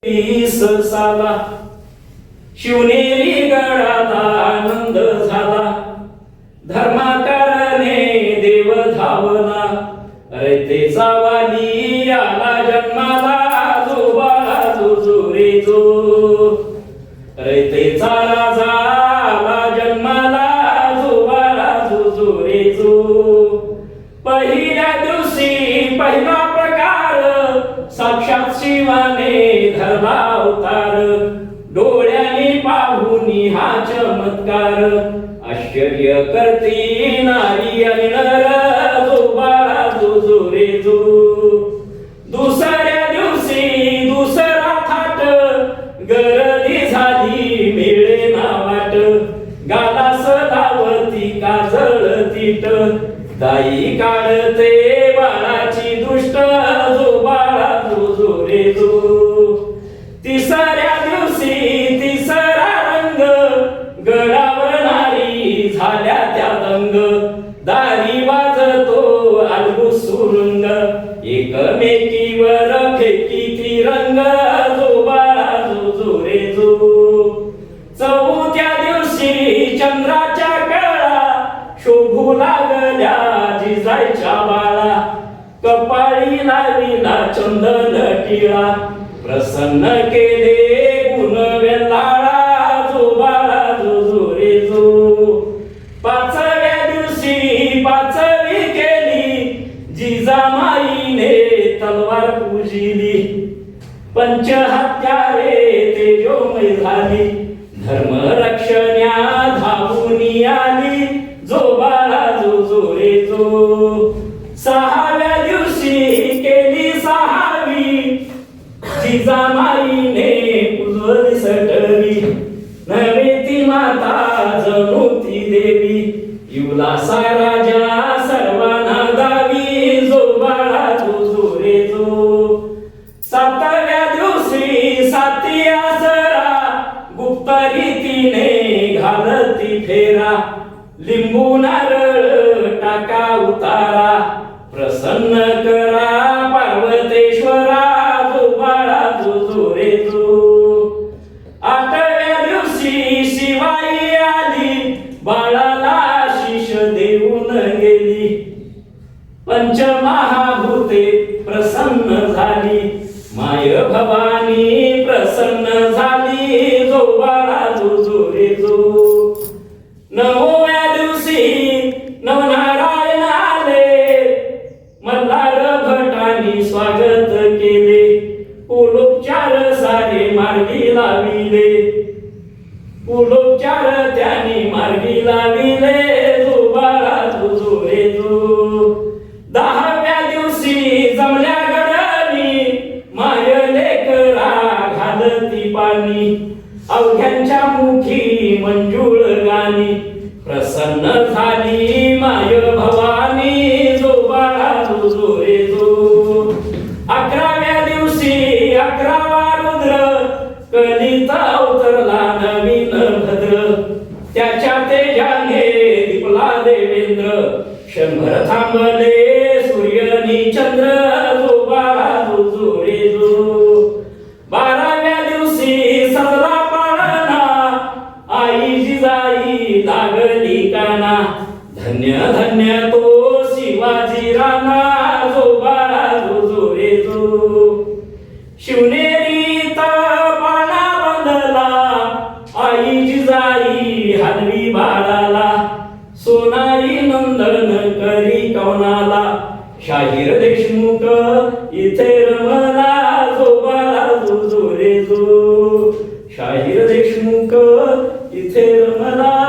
साला शिवनेरी गडात आनंद झाला, धर्माकारणे देव धावला, रयतेचा वाली आला जन्माला, जो बाळा जो जो रे जो, रयतेचा राजा आला जन्माला, जो बाळा जो जो रे जो. पहिल्या दिवशी पहिला प्रकार, साक्षात शिवाने धरला अवतार, डोळ्याने पाहुनी हा चमत्कार, आश्चर्य करती नारी आणि नर, जो बाळा जो जो रे जो. दुसऱ्या दिवशी दुसरा थाट, गर्दी झाली मिळे ना वाट, गालास लावती काजळ तीट, दाई काढते बाळाची दृष्ट, जो बाळा जो जो रे जो. तिसऱ्या दिवशी तिसरा रंग, गडावर नारी झाल्या त्या दंग, दारी वाजतो अलगू सुरुंग, एकमेकीवर फेकी तिरंग, जो बाळा जो जो रे जो. चौथ्या दिवशी चंद्राच्या कळा, शोभू लागल्या जिजायच्या बाळा, कपाळी लाविला चंदन टिळा, प्रसन्न केले गुण वेल्हाळा, जो बाळा जो जो रे जो. पाचव्या दिवशी पाचवी केली, जिजामाईने तलवार पूजिली, पंचहत्यारे तेजोमय झाली, धर्मरक्षण्या धावून आली, जो बाळा जो जो रे जो. सहाव्या दिवशी केली सहावी, जिजामाईने उजवली सटवी, नव्हे ती माता जणू ती देवी, युलासा राजा सर्वांना गावी, जो बाळा जो जो रे जो. सातव्या दिवशी साती आसरा, गुप्त रीतीने घालती फेरा, लिंबू नारळ टाका उतारा, प्रसन्न करा पार्वतेश्वरा, जो बाळा जो जो रे जो. आठव्या दिवशी शिवाई आली, बाळाला आशीष देऊन गेली, पंचमहाभूते प्रसन्न झाली, माय भवानी प्रसन्न झाली, जो बाळा जो जो रे जो. नवव्या दिवशी नवनारायण आले, मल्हार भटांनी स्वागत केले, फुलोपचार सारे मार्गी लाविले, फुलोपचार त्यांनी मार्गी लाविले, जो बाळा जो जो रे जो. दहाव्या दिवशी जमल्या गडानी, माय लेकरा घालती पाणी, अवघ्यांच्या मुखी मंजुळ गाणी, प्रसन्न झाली माय भवानी, जो बाळा जो जो रे जो. अकराव्या दिवशी अकरावा रुद्र, कलित अवतरला नवीन भद्र, त्याच्या तेजाने दिपला देवेंद्र, शंभर थांबले सूर्य नि चंद्र, जो बाळा जो जो रे जो. बाराव्या दिवशी सजला पाळणा, आई जिजाई लागली काना, धन्य धन्य तो शिवाजी राणा, जो बाळा जो जो रे जो. शिवनेरीत पाळणा बांधला, आई जिजाई हलवी बाळाला, सोनारी नंदन करी कवनाला, शाहीर देशमुख इथे रमला, जो बाळा जो जो रे जो. शाहीर देशमुख इथे रमला.